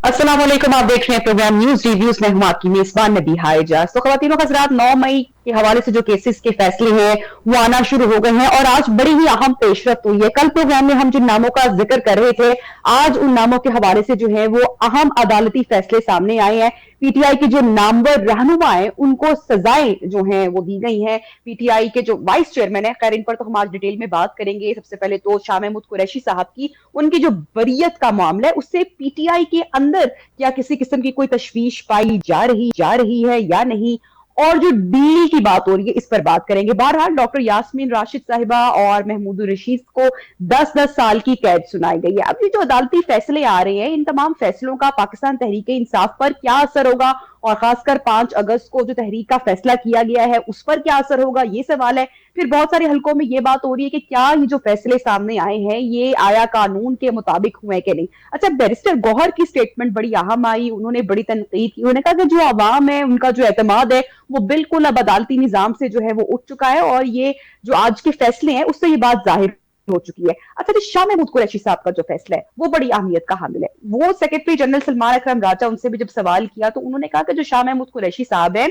अस्सलाम वालेकुम। आप देख रहे हैं प्रोग्राम न्यूज रिव्यूज में हूं आपकी मेजबान नबी हाइजाज। तो खवातीन और हज़रात, 9 मई के हवाले से जो केसेस के फैसले हैं वो आना शुरू हो गए हैं और आज बड़ी ही अहम पेशरफ हुई है। कल प्रोग्राम में हम जिन नामों का जिक्र कर रहे थे, आज उन नामों के हवाले से जो है वो अहम अदालती फैसले सामने आए हैं। पीटीआई के जो नामवर रहनुमा है उनको सजाएं जो है वो दी गई हैं। पीटीआई के जो वाइस चेयरमैन है, खैर इन पर तो हम आज डिटेल में बात करेंगे। सबसे पहले तो शाह महमूद कुरैशी साहब की उनकी जो बरीयत का मामला है उससे पीटीआई के अंदर क्या किसी किस्म की कोई तशवीश पाई जा रही है या नहीं, और जो डील की बात हो रही है इस पर बात करेंगे। बहरहाल डॉक्टर यास्मीन राशिद साहिबा और महमूद रशीद को 10-10 साल की कैद सुनाई गई है। अब ये जो अदालती फैसले आ रहे हैं, इन तमाम फैसलों का पाकिस्तान तहरीक इंसाफ पर क्या असर होगा, और खासकर 5 अगस्त को जो तहरीक का फैसला किया गया है उस पर क्या असर होगा, ये सवाल है। फिर बहुत सारे हलकों में ये बात हो रही है कि क्या ये जो फैसले सामने आए हैं ये आया कानून के मुताबिक हुए कि नहीं। अच्छा, बैरिस्टर गौहर की स्टेटमेंट बड़ी अहम आई, उन्होंने बड़ी तनकीद की। उन्होंने कहा कि जो अवाम है उनका जो एतमाद है वो बिल्कुल अब अदालती निजाम से जो है वो उठ चुका है, और ये जो आज के फैसले हैं उससे ये बात जाहिर हो चुकी है। अच्छा जी, शाह महमूद कुरैशी साहब का जो फैसला है वो बड़ी अहमियत का हामिल है। वो सेक्रेटरी जनरल सलमान अकरम राजा, उनसे भी जब सवाल किया तो उन्होंने कहा कि जो शाह महमूद कुरैशी साहब है,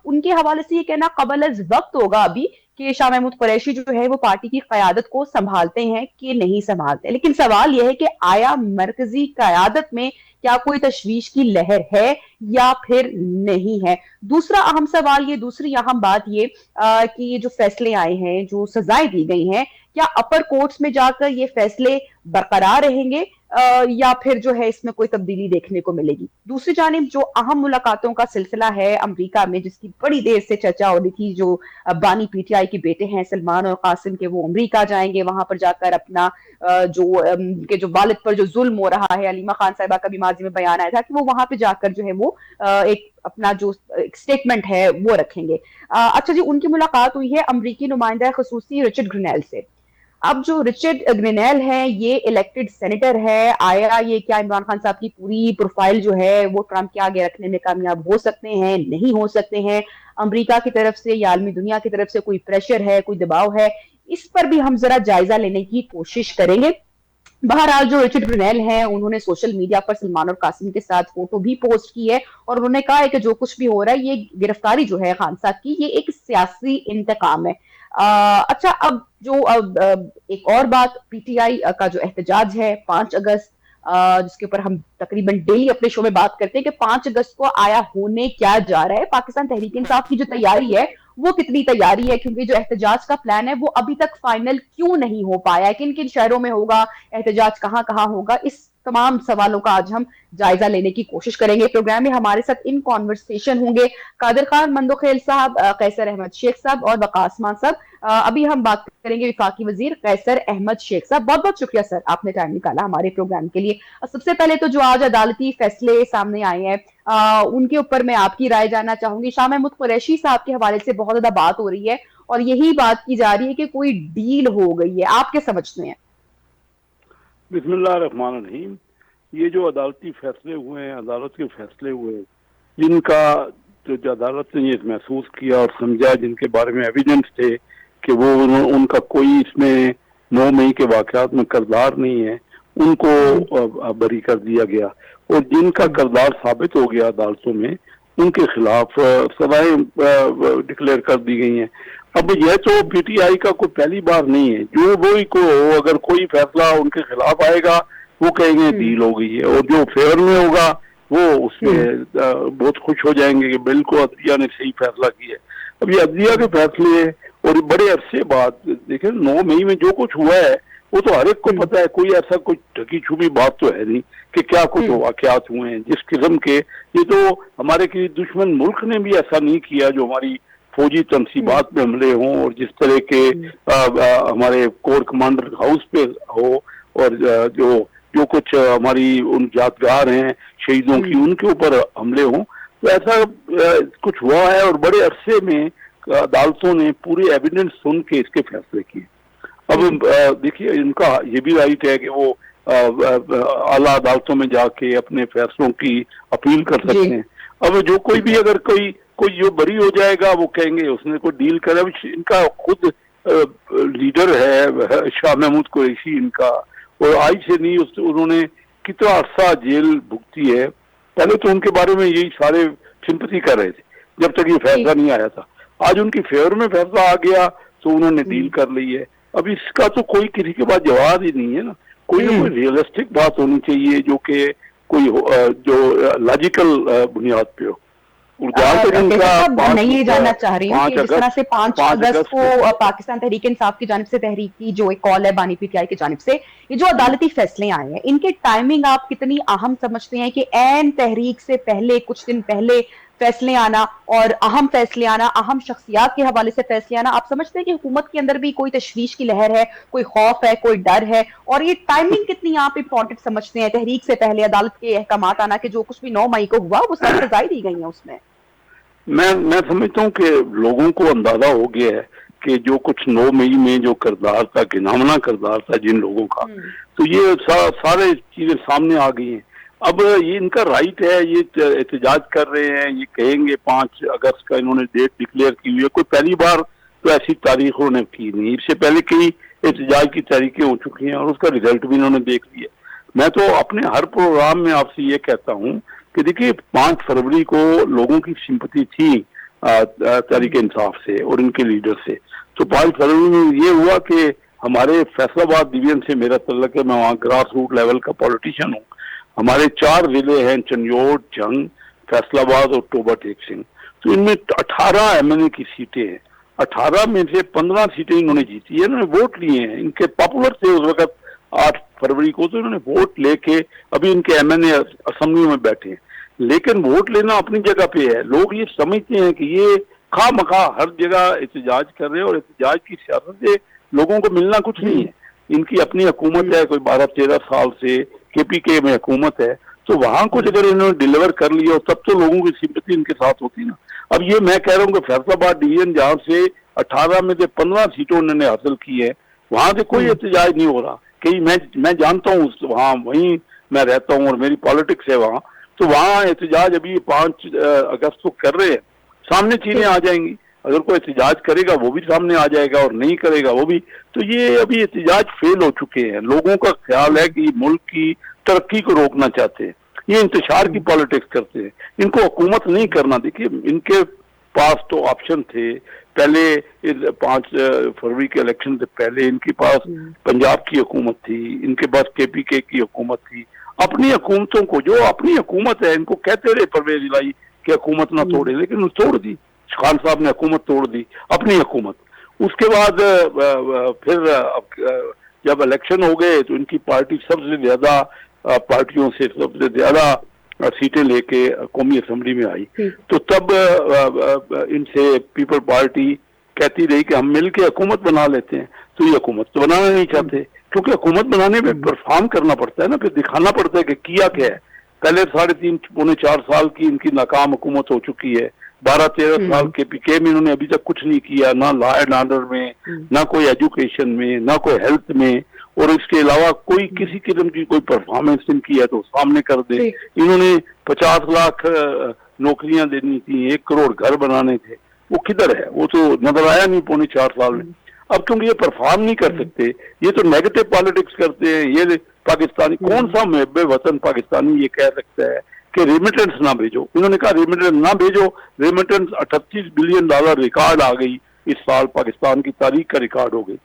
उनके हवाले से ये कहना कबल अज वक्त होगा अभी कि शाह महमूद कुरैशी जो है वो पार्टी की कयादत को संभालते हैं कि नहीं संभालते। लेकिन सवाल यह है कि आया मरकजी कयादत में क्या कोई तशवीश की लहर है या फिर नहीं है। दूसरा अहम सवाल ये, दूसरी अहम बात ये कि ये जो फैसले आए हैं, जो सजाएं दी गई हैं, क्या अपर कोर्ट्स में जाकर ये फैसले बरकरार रहेंगे या फिर जो है इसमें कोई तब्दीली देखने को मिलेगी। दूसरी जानिब जो अहम मुलाकातों का सिलसिला है अमेरिका में, जिसकी बड़ी देर से चर्चा हो रही थी, जो बानी पीटीआई के बेटे हैं सलमान और कासिम के, वो अमेरिका जाएंगे, वहां पर जाकर अपना के जो वालिद पर जो जुल्म हो रहा है, अलीमा खान साहिबा का भी माजी में बयान आया था कि वो वहां पे जाकर जो है वो एक अपना जो स्टेटमेंट है वो रखेंगे। अच्छा जी, उनकी मुलाकात हुई है अमरीकी नुमाइंदा खसूसी रिचर्ड ग्रेनेल से। अब जो रिचर्ड ग्रेनेल है ये इलेक्टेड सेनेटर है। आया ये क्या इमरान खान साहब की पूरी प्रोफाइल जो है वो ट्रंप के आगे रखने में कामयाब हो सकते हैं, नहीं हो सकते हैं? अमेरिका की तरफ से या आलमी दुनिया की तरफ से कोई प्रेशर है, कोई दबाव है? इस पर भी हम जरा जायजा लेने की कोशिश करेंगे। बहरहाल जो रिचर्ड ग्रेनेल हैं उन्होंने सोशल मीडिया पर सलमान और कासिम के साथ फोटो भी पोस्ट की है और उन्होंने कहा है कि जो कुछ भी हो रहा है, ये गिरफ्तारी जो है खान साहब की, ये एक सियासी इंतकाम है। अच्छा, अब जो एक और बात, पीटीआई का जो एहतजाज है 5 अगस्त, जिसके ऊपर हम तकरीबन डेली अपने शो में बात करते हैं कि 5 अगस्त को आया होने क्या जा रहा है, पाकिस्तान तहरीक इंसाफ की जो तैयारी है वो कितनी तैयारी है, क्योंकि जो एहतजाज का प्लान है वो अभी तक फाइनल क्यों नहीं हो पाया है, किन किन शहरों में होगा एहतजाज, कहां कहां होगा, इस तमाम सवालों का आज हम जायजा लेने की कोशिश करेंगे। प्रोग्राम में हमारे साथ इन कॉन्वर्सेशन होंगे कादिर खान मंदोखेल साहब, कैसर अहमद शेख साहब और वकास मान साहब। अभी हम बात करेंगे विफाकी वजीर कैसर अहमद शेख साहब। बहुत बहुत शुक्रिया सर, आपने टाइम निकाला हमारे प्रोग्राम के लिए। सबसे पहले तो जो आज अदालती फैसले सामने आए हैं उनके ऊपर मैं आपकी राय जानना चाहूंगी। शाह महमूद कुरैशी साहब के हवाले से बहुत ज्यादा बात हो रही है और यही बात की जा रही है कि कोई डील हो गई है, आप क्या समझते हैं? बिस्मिल्लाह रहमान रहीम। ये जो अदालती फैसले हुए हैं, अदालत के फैसले हुए, जिनका जो अदालत ने ये महसूस किया और समझा, जिनके बारे में एविडेंस थे कि वो उनका कोई इसमें 9 मई के वाकयात में किरदार नहीं है, उनको बरी कर दिया गया। और जिनका किरदार साबित हो गया अदालतों में, उनके खिलाफ सजाएं डिक्लेयर कर दी गई हैं। अब यह तो पीटीआई का कोई पहली बार नहीं है, जो वो ही को अगर कोई फैसला उनके खिलाफ आएगा वो कहेंगे डील हो गई है, और जो फेवर में होगा वो उसमें बहुत खुश हो जाएंगे कि बिल्कुल अदलिया ने सही फैसला किया है। अब ये अदलिया के फैसले और बड़े अरसे बाद देखें, 9 मई में जो कुछ हुआ है वो तो हर एक को पता है, कोई ऐसा कुछ ढकी छुपी बात तो है नहीं कि क्या कुछ वाकयात हुए हैं जिस किस्म के। ये तो हमारे किसी दुश्मन मुल्क ने भी ऐसा नहीं किया जो हमारी फौजी तनसीबात पे हमले हों और जिस तरह के हमारे कोर कमांडर हाउस पे हो, और जो कुछ हमारी उन यादगार हैं शहीदों की, उनके ऊपर हमले हों। तो ऐसा कुछ हुआ है और बड़े अरसे में अदालतों ने पूरे एविडेंस सुन के इसके फैसले किए। अब देखिए, इनका ये भी राइट है कि वो आला अदालतों में जाके अपने फैसलों की अपील कर सकते हैं। अब जो कोई भी अगर कोई जो बरी हो जाएगा वो कहेंगे उसने कोई डील करे। इनका खुद लीडर है शाह महमूद कुरैशी इनका, और आज से नहीं, उन्होंने कितना अरसा जेल भुगती है। पहले तो उनके बारे में यही सारे सिंपैथी कर रहे थे जब तक ये फैसला नहीं आया था। आज उनकी फेवर में फैसला आ गया तो उन्होंने डील कर ली है। अब इसका तो कोई किसी के पास जवाब ही नहीं है ना कोई रियलिस्टिक बात होनी चाहिए जो कि कोई जो लॉजिकल बुनियाद पे हो। मैं ये जानना चाह रही हूँ कि जिस तरह से 5 अगस्त को पाकिस्तान तहरीक इंसाफ की जानिब से तहरीक की जो एक कॉल है बानी पीटीआई की जानिब से, ये जो अदालती फैसले आए हैं इनके टाइमिंग आप कितनी अहम समझते हैं कि ऐन तहरीक से पहले कुछ दिन पहले फैसले आना और अहम फैसले आना, अहम शख्सियात के हवाले से फैसले आना, आप समझते हैं कि हुकूमत के अंदर भी कोई तशवीश की लहर है, कोई खौफ है, कोई डर है? और ये टाइमिंग कितनी आप इंपॉर्टेंट समझते हैं तहरीक से पहले अदालत के अहकामात आना के जो कुछ भी 9 मई को हुआ वो सब सजाएं दी गई हैं उसमें? मैं समझता हूँ कि लोगों को अंदाजा हो गया है कि जो कुछ 9 मई में जो किरदार था, घिनौना किरदार था जिन लोगों का, तो ये सारे चीजें सामने आ गई हैं। अब ये इनका राइट है, ये एहतजाज कर रहे हैं, ये कहेंगे 5 अगस्त का इन्होंने डेट डिक्लेयर की हुई है। कोई पहली बार तो ऐसी तारीख उन्होंने की नहीं, इससे पहले कई एहतजाज की तारीखें हो चुकी हैं और उसका रिजल्ट भी इन्होंने देख लिया। मैं तो अपने हर प्रोग्राम में आपसे ये कहता हूँ कि देखिए 5 फरवरी को लोगों की सिंपैथी थी तहरीक इंसाफ से और इनके लीडर से। तो 5 फरवरी में ये हुआ कि हमारे फैसलाबाद डिवीजन से मेरा तल्लक है, मैं वहाँ ग्रास रूट लेवल का पॉलिटिशियन हूँ। हमारे 4 जिले हैं, चंदियोट, जंग, फैसलाबाद और टोबा टेक सिंह। तो इनमें 18 एमएनए की सीटें हैं। 18 में से 15 सीटें इन्होंने जीती है, इन्होंने वोट लिए हैं। इनके पॉपुलर थे उस वक्त 8 फरवरी को, तो इन्होंने वोट लेके अभी इनके एमएनए असेंबली में बैठे हैं। लेकिन वोट लेना अपनी जगह पे है। लोग ये समझते हैं कि ये खामखा हर जगह एहतजाज कर रहे हैं और एहतजाज की सियासत से लोगों को मिलना कुछ नहीं है। इनकी अपनी हुकूमत है, कोई 12-13 साल से केपीके में हुकूमत है, तो वहां कुछ अगर इन्होंने डिलीवर कर लिया तब तो लोगों की सिंपैथी इनके साथ होती ना। अब ये मैं कह रहा हूँ कि फैसलाबाद डिवीजन जहाँ से 18 में से 15 सीटों उन्होंने हासिल की है, वहां से कोई एहतजाज नहीं हो रहा। कहीं मैं जानता हूँ वहाँ, वहीं मैं रहता हूँ और मेरी पॉलिटिक्स है वहाँ, तो वहाँ एहतजाज अभी 5 अगस्त को कर रहे हैं। सामने चीजें आ जाएंगी, अगर कोई एहतजाज करेगा वो भी सामने आ जाएगा और नहीं करेगा वो भी। तो ये अभी एहतजाज फेल हो चुके हैं। लोगों का ख्याल है कि मुल्क की तरक्की को रोकना चाहते हैं, ये इंतशार की पॉलिटिक्स करते हैं, इनको हुकूमत नहीं करना। देखिए इनके पास तो ऑप्शन थे पहले, 5 फरवरी के इलेक्शन से पहले इनके पास पंजाब की हुकूमत थी, इनके पास केपीके की हुकूमत थी। अपनी हुकूमतों को, जो अपनी हुकूमत है, इनको कहते रहे परवेज इलाही कि हुकूमत ना तोड़े, लेकिन तोड़ दी। खान साहब ने हुकूमत तोड़ दी, अपनी हुकूमत। उसके बाद फिर जब इलेक्शन हो गए तो इनकी पार्टी सबसे ज्यादा पार्टियों से सबसे ज्यादा सीटें लेके कौमी असेंबली में आई। तो तब इनसे पीपल पार्टी कहती रही कि हम मिलके हुकूमत बना लेते हैं। तो ये हुकूमत तो बनाना नहीं चाहते, क्योंकि हुकूमत बनाने में परफॉर्म करना पड़ता है ना, फिर दिखाना पड़ता है कि किया क्या है। पहले 3.5-4 साल की इनकी नाकाम हुकूमत हो चुकी है। 12-13 साल के पीके में इन्होंने अभी तक कुछ नहीं किया, ना लॉ एंड ऑर्डर में, ना कोई एजुकेशन में, ना कोई हेल्थ में, और इसके अलावा कोई किसी किस्म की कोई परफॉर्मेंस इनकी है तो सामने कर दे। इन्होंने 50 लाख नौकरियां देनी थी, 1 करोड़ घर बनाने थे, वो किधर है? वो तो नजर आया नहीं 4.25 साल में। अब क्योंकि ये परफॉर्म नहीं कर सकते, ये तो नेगेटिव पॉलिटिक्स करते हैं। ये पाकिस्तानी, कौन सा मुहब्बे वतन पाकिस्तानी ये कह सकता है कि रेमिटेंस ना भेजो? इन्होंने कहा रेमिटेंस ना भेजो। रेमिटेंस 38 बिलियन डॉलर रिकॉर्ड आ गई इस साल, पाकिस्तान की तारीख का रिकॉर्ड हो गई।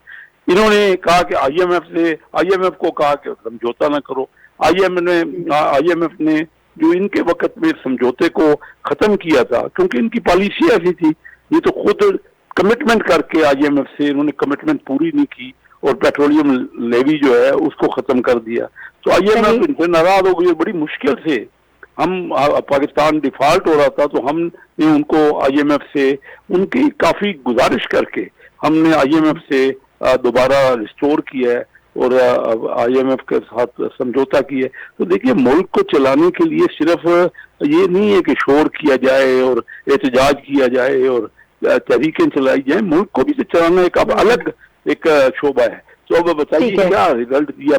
इन्होंने कहा कि आईएमएफ को कहा कि समझौता ना करो। आईएमएफ ने जो इनके वक्त में समझौते को खत्म किया था, क्योंकि इनकी पॉलिसी ऐसी थी, ये तो खुद कमिटमेंट करके आईएमएफ से इन्होंने कमिटमेंट पूरी नहीं की और पेट्रोलियम लेवी जो है उसको खत्म कर दिया। तो आईएमएफ इनसे नाराज हो गई। बड़ी मुश्किल से हम, पाकिस्तान डिफॉल्ट हो रहा था तो हमने उनको आईएमएफ से उनकी काफी गुजारिश करके हमने आईएमएफ से दोबारा रिस्टोर किया है और आईएमएफ के साथ समझौता किया है। तो देखिए मुल्क को चलाने के लिए सिर्फ ये नहीं है कि शोर किया जाए और एहतजाज किया जाए और तहरीकें चलाई जाए, मुल्क को भी चलाना एक अब अलग एक शोबा है। तो अब बताइए क्या रिजल्ट दिया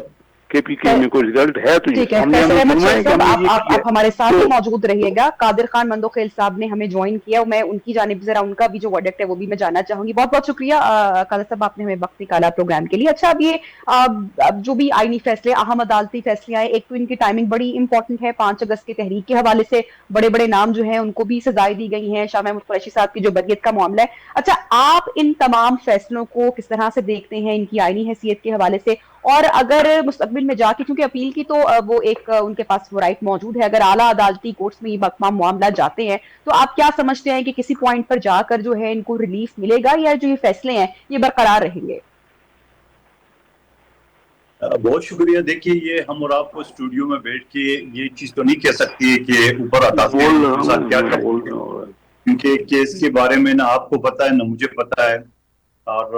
KPK में कोई रिजल्ट है तो ठीक है, हमने फैसल अहमद शेख सुनवाएं कि साहब, हमने ये आप किया आप हमारे साथ ही तो मौजूद रहिएगा। कादिर खान मंदोखेल साहब ने हमें ज्वाइन किया, मैं उनकी जानिब से जरा उनका भी जो वर्डिक्ट है वो भी मैं जानना चाहूंगी। बहुत बहुत शुक्रिया कादिर साहब, आपने हमें वक्त निकाला प्रोग्राम के लिए। अच्छा, अब ये अब जो भी आईनी फैसले, अहम अदालती फैसले आए, एक तो इनकी टाइमिंग बड़ी इंपॉर्टेंट है, 5 अगस्त की तहरीक के हवाले से बड़े बड़े नाम जो है उनको भी सजाएं दी गई हैं, शाह महमूद कुरैशी साहब की जो बरियत का मामला है। अच्छा, आप इन तमाम फैसलों को किस तरह से देखते हैं, इनकी आईनी हैसियत के हवाले से? और अगर मुस्तकबिल में जाके, क्योंकि अपील की तो वो एक उनके पास वो राइट मौजूद है, अगर आला अदालती कोर्ट्स में ये तमाम मामला जाते हैं, तो आप क्या समझते हैं कि किसी पॉइंट पर जाकर जो है इनको रिलीफ मिलेगा, या जो ये फैसले हैं ये बरकरार रहेंगे? बहुत शुक्रिया। देखिए, ये हम और आप स्टूडियो में बैठ के ये चीज तो नहीं कह सकती है कि ऊपर अदालतें के साथ क्या करेंगे, क्योंकि केस के बारे में ना आपको पता है ना मुझे पता है। और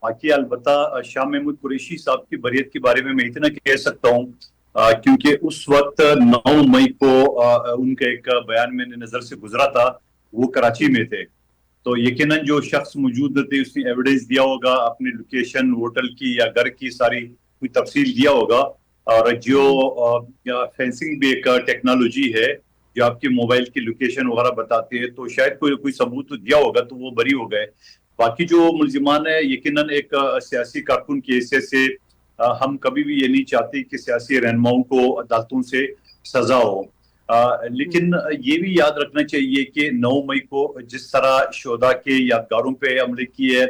बाकी अलबत्ता शाह महमूद कुरैशी साहब की बरियत के बारे में मैं इतना कह सकता हूँ, क्योंकि उस वक्त 9 मई को उनका एक बयान मैंने नजर से गुजरा था, वो कराची में थे। तो यकीनन जो शख्स मौजूद थे उसने एविडेंस दिया होगा, अपनी लोकेशन होटल की या घर की सारी कोई तफसील दिया होगा। और जो फेंसिंग भी एक टेक्नोलॉजी है जो आपकी मोबाइल की लोकेशन वगैरह बताती है, तो शायद कोई सबूत तो दिया होगा, तो वो बरी हो गए। बाकी जो मुल्जिमान है, यकीनन एक सियासी कारकुन की हैसियत से हम कभी भी ये नहीं चाहते कि सियासी रहनुमाओं को अदालतों से सजा हो। लेकिन ये भी याद रखना चाहिए कि 9 मई को जिस तरह शोधा के यादगारों पे हमले किए है,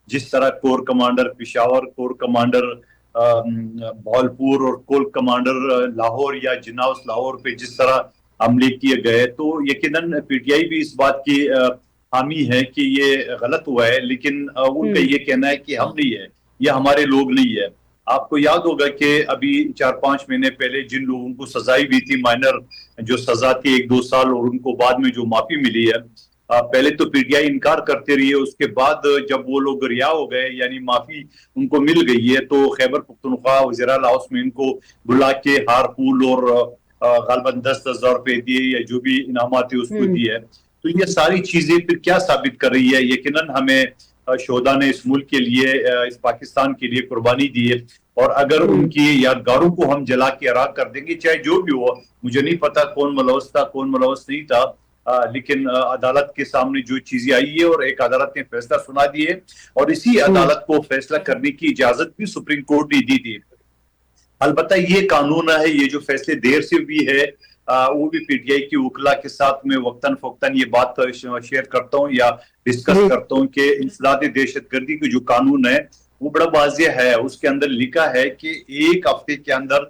जिस तरह core commander Peshawar, core commander Bahawalpur और कोर कमांडर लाहौर या जिनाउस लाहौर पे जिस तरह हमले किए गए, तो यकीनन पीटीआई भी इस बात की हामी है कि ये गलत हुआ है। लेकिन उनका ये कहना है कि हम नहीं है, ये हमारे लोग नहीं है। आपको याद होगा कि अभी 4-5 महीने पहले जिन लोगों को सजाई हुई थी, माइनर जो सजा थी 1-2 साल, और उनको बाद में जो माफी मिली है, पहले तो पीटीआई इनकार करते रही है, उसके बाद जब वो लोग रिहा हो गए यानी माफी उनको मिल गई है, तो खैबर पख्तूनख्वा वज़ीर आला हाउस में इनको बुला के हार फूल और गालबन 10,000 रुपए दिए या जो भी इनामात है उसको दिए। तो ये सारी चीजें फिर क्या साबित कर रही है? यकीनन हमें शोधा ने इस मुल्क के लिए, इस पाकिस्तान के लिए कुर्बानी दी है, और अगर उनकी यादगारों को हम जला के राख कर देंगे, चाहे जो भी हो, मुझे नहीं पता कौन मुलवस था कौन मुलवस नहीं था, लेकिन अदालत के सामने जो चीजें आई है और एक अदालत ने फैसला सुना दिए, और इसी अदालत को फैसला करने की इजाजत भी सुप्रीम कोर्ट ने दी थी। अलबत्ता ये कानून है, ये जो फैसले देर से भी है, वो भी पीटीआई की वकला के साथ में वक्तन फक्तन ये बात शेयर करता हूँ या डिस्कस करता हूँ कि इंसदाद दहशतगर्दी की जो कानून है वो बड़ा वाज़ेह है। उसके अंदर लिखा है कि 1 हफ्ते के अंदर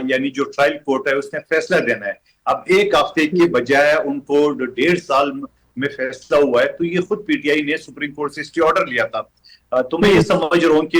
यानी जो ट्रायल कोर्ट है उसने फैसला देना है। अब 1 हफ्ते के बजाय उनको 1.5 साल में फैसला हुआ है, तो ये खुद पीटीआई ने सुप्रीम कोर्ट से स्टे ऑर्डर लिया था। तो मैं ये समझ रहा हूँ कि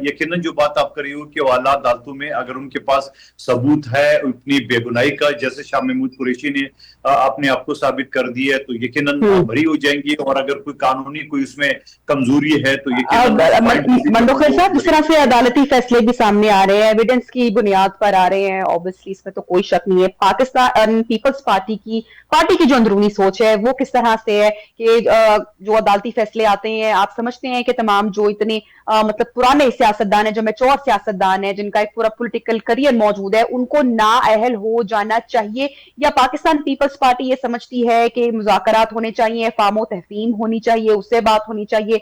यकीनन जो बात आप कर रही हो कि आला अदालतों में अगर उनके पास सबूत है अपनी बेगुनाही का, जैसे शाह महमूद कुरैशी ने अपने आप को साबित कर दिया है, तो यकीनन भरी हो जाएंगी। और अगर कोई कानूनी कोई उसमें कमजोरी है तो यकीनन मंदोखेल साहब, जिस तरह से अदालती फैसले भी सामने आ रहे हैं, एविडेंस की बुनियाद पर आ रहे हैं, ऑब्वियसली इसमें तो कोई शक नहीं है। पाकिस्तान पीपल्स पार्टी की जो अंदरूनी सोच है वो किस तरह से है कि जो अदालती फैसले आते हैं, आप समझते हैं कि तमाम जो इतने मतलब पुराने सियासतदान है, जो मैच्योर सियासतदान है, जिनका एक पूरा पॉलिटिकल करियर मौजूद है, उनको नाअहल हो जाना चाहिए, या पाकिस्तान पीपल्स पार्टी ये समझती है कि मुज़ाकरात होने चाहिए, फामो तहफीम होनी चाहिए, उससे बात होनी चाहिए?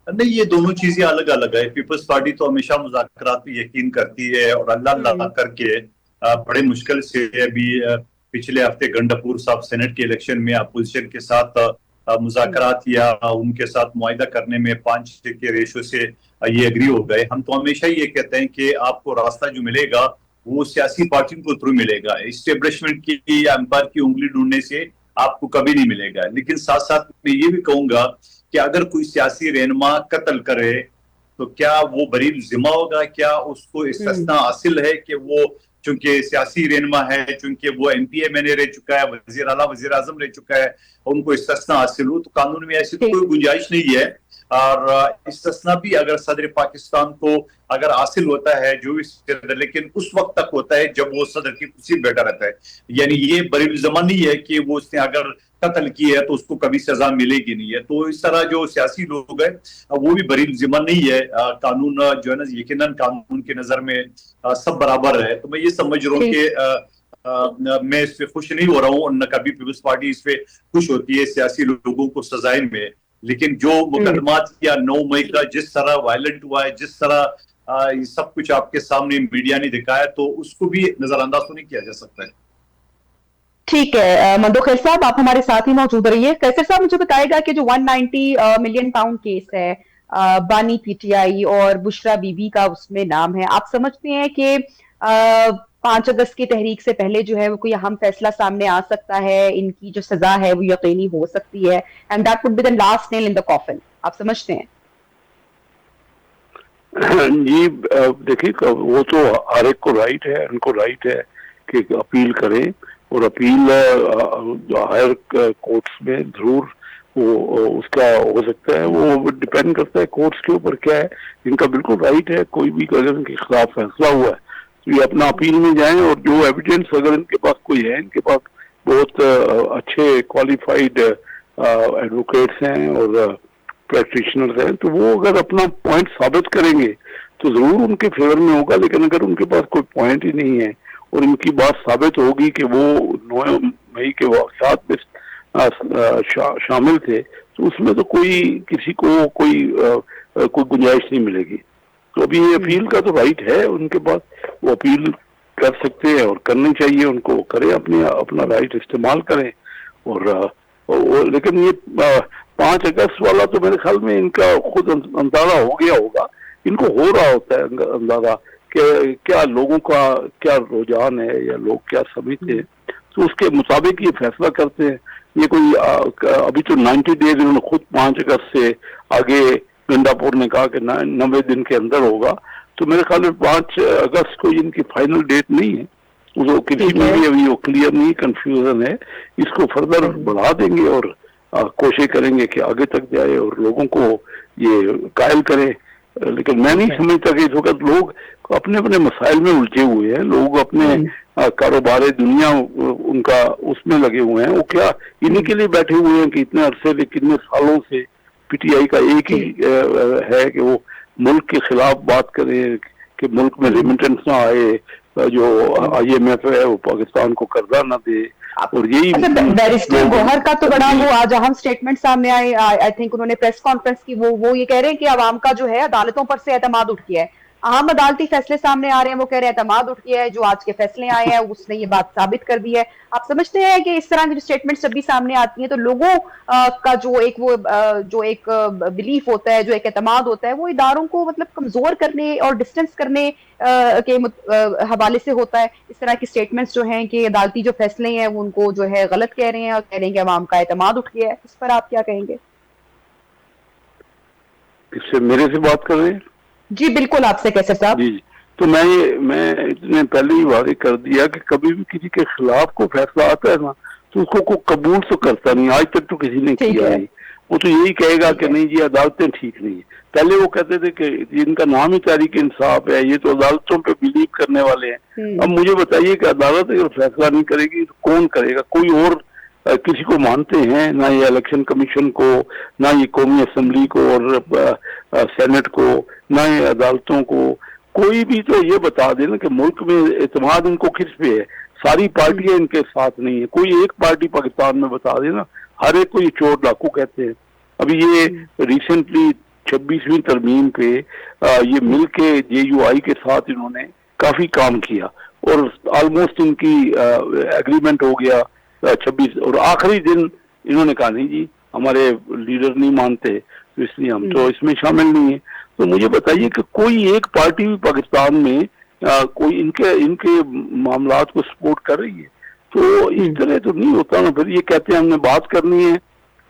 नहीं, ये दोनों चीजें अलग अलग है। पीपल्स पार्टी तो हमेशा मुज़ाकरात पे यकीन करती है और अल्लाह अल्लाह करके बड़े मुश्किल से अभी पिछले हफ्ते गंडापुर साहब सेनेट के इलेक्शन में अपोजिशन के साथ मुज़ाकरात या उनके साथ मुआहिदा करने में 5 के रेशो से ये एग्री हो गए। हम तो हमेशा ये कहते हैं कि आपको रास्ता जो मिलेगा वो सियासी पार्टियों को थ्रू मिलेगा, इस्टेब्लिशमेंट की या एम्पायर की उंगली ढूंढने से आपको कभी नहीं मिलेगा। लेकिन साथ साथ मैं ये भी कहूंगा कि अगर कोई सियासी रहनुमा कत्ल करे तो क्या वो बरी जिम्मा होगा? क्या उसको इस्तिस्ना हासिल है कि वो चूंकि सियासी रहनुमा है, चूंकि वो एमपीए मैंने रह चुका है, वजीर आला वजीर आजम रह चुका है, उनको इस्तिस्ना हासिल हो, तो कानून में ऐसी कोई गुंजाइश नहीं है। और इस्तिस्ना भी अगर सदर पाकिस्तान को अगर हासिल होता है जो भी, लेकिन उस वक्त तक होता है जब वो सदर की कुर्सी बैठा रहता है। यानी ये बड़ी जमा नहीं है कि वो उसने अगर कत्ल की है तो उसको कभी सजा मिलेगी नहीं है। तो इस तरह जो सियासी लोग हैं वो भी बरी जिम्मा नहीं है। कानून जो है ना, यकीनन कानून की नजर में सब बराबर है। तो मैं ये समझ रहा हूँ कि मैं इस पे खुश नहीं हो रहा हूँ, न कभी पीपल्स पार्टी इस पे खुश होती है सियासी लोगों को सजाए में। लेकिन जो मुकदमात या 9 मई का जिस तरह वायलेंट हुआ है, जिस तरह ये सब कुछ आपके सामने मीडिया ने दिखाया, तो उसको भी नजरअंदाज तो नहीं किया जा सकता है। ठीक है, मंदो खैर साहब आप हमारे साथ ही मौजूद रहिए। कैसर साहब मुझे बताएगा कि जो 190 मिलियन पाउंड केस है, बानी पीटीआई और बुशरा बीबी का उसमें नाम है, आप समझते हैं कि 5 अगस्त की तहरीक से पहले जो है वो कोई अहम फैसला सामने आ सकता है, इनकी जो सजा है वो यकीनी हो सकती है, and that would be the last nail in the coffin, आप समझते हैं? जी देखिए, वो तो हर एक को राइट है, उनको राइट है कि अपील करें, और अपील हायर कोर्ट्स में जरूर वो उसका हो सकता है। वो डिपेंड करता है कोर्ट्स के ऊपर क्या है। इनका बिल्कुल राइट है, कोई भी अगर इनके खिलाफ फैसला हुआ है तो ये अपना अपील में जाएं, और जो एविडेंस अगर इनके पास कोई है, इनके पास बहुत अच्छे क्वालिफाइड एडवोकेट्स हैं और प्रैक्टिशनर्स हैं, तो वो अगर अपना पॉइंट साबित करेंगे तो जरूर उनके फेवर में होगा। लेकिन अगर उनके पास कोई पॉइंट ही नहीं है और इनकी बात साबित होगी कि वो 9 मई के वाक़यात में शामिल थे, तो उसमें तो कोई किसी को कोई गुंजाइश नहीं मिलेगी। तो अभी ये अपील का तो राइट है उनके पास, वो अपील कर सकते हैं और करनी चाहिए उनको, करें अपना राइट इस्तेमाल करें। और लेकिन ये 5 अगस्त वाला तो मेरे ख्याल में इनका खुद अंदाजा हो गया होगा, इनको हो रहा होता है अंदाजा कि क्या लोगों का क्या रुझान है या लोग क्या समझते हैं, तो उसके मुताबिक ये फैसला करते हैं। ये कोई अभी तो 90 डेज इन्होंने खुद 5 अगस्त से आगे गंडापुर ने कहा कि 90 दिन के अंदर होगा, तो मेरे ख्याल में 5 अगस्त को इनकी फाइनल डेट नहीं है, उसको किसी में भी अभी वो क्लियर नहीं, कंफ्यूजन है। इसको फर्दर बढ़ा देंगे और कोशिश करेंगे कि आगे तक जाए और लोगों को ये कायल करे। लेकिन मैं नहीं समझता कि इस वक्त लोग अपने अपने मसाइल में उलझे हुए हैं, लोग अपने कारोबार दुनिया उनका उसमें लगे हुए हैं। वो क्या इन्हीं के लिए बैठे हुए हैं कि इतने अरसे से, कितने सालों से पीटीआई का एक ही है कि वो मुल्क के खिलाफ बात करें कि मुल्क में रेमिटेंस ना आए, जो IMF है वो पाकिस्तान को कर्जा ना दे, और यही बैरिस्टर गौहर का तो बड़ा वो आज अहम स्टेटमेंट सामने आए। आई थिंक उन्होंने प्रेस कॉन्फ्रेंस की, वो ये कह रहे हैं कि अवाम का जो है अदालतों पर से एतमाद उठ गया है, अहम अदालती फैसले सामने आ रहे हैं, वो कह रहे हैं एतमाद उठ गया है, जो आज के फैसले आए हैं उसने ये बात साबित कर दी है। आप समझते हैं कि इस तरह की जो स्टेटमेंट्स जब भी सामने आती हैं तो लोगों का जो एक बिलीफ होता है, जो एक एतमाद होता है, वो इदारों को मतलब कमजोर करने और डिस्टेंस करने के हवाले से होता है। इस तरह की स्टेटमेंट्स जो हैं कि अदालती जो फैसले हैं वो उनको जो है गलत कह रहे हैं और कह रहे हैं कि अवाम का एतमाद उठ गया है, इस पर आप क्या कहेंगे? इससे मेरे से बात कर रहे हैं? जी बिल्कुल, आपसे कैसर साहब। जी, तो मैं इतने पहले ही वादे कर दिया कि कभी भी किसी के खिलाफ को फैसला आता है ना, तो उसको कोई कबूल तो करता नहीं, आज तक तो किसी ने किया नहीं। वो तो यही कहेगा कि नहीं जी अदालतें ठीक नहीं है। पहले वो कहते थे कि जिनका नाम ही तहरीक इंसाफ है, ये तो अदालतों पे बिलीव करने वाले हैं। अब मुझे बताइए कि अदालत अगर फैसला नहीं करेगी तो कौन करेगा? कोई और किसी को मानते हैं? ना ये इलेक्शन कमीशन को, ना ये कौमी असम्बली को और सेनेट को, ना ये अदालतों को। कोई भी तो ये बता दे ना कि मुल्क में एतमाद इनको किस पे है। सारी पार्टियां इनके साथ नहीं है, कोई एक पार्टी पाकिस्तान में बता दे ना, हर एक को ये चोर डाकू कहते हैं। अभी ये रिसेंटली 26वीं तरमीम पे ये मिल के JUI के साथ इन्होंने काफी काम किया और ऑलमोस्ट इनकी एग्रीमेंट हो गया 26, और आखिरी दिन इन्होंने कहा नहीं जी हमारे लीडर नहीं मानते, तो इसलिए हम तो इसमें शामिल नहीं है। तो मुझे बताइए कि कोई एक पार्टी भी पाकिस्तान में कोई इनके मामलात को सपोर्ट कर रही है? तो इस तरह तो नहीं होता ना। फिर ये कहते हैं हमने बात करनी है,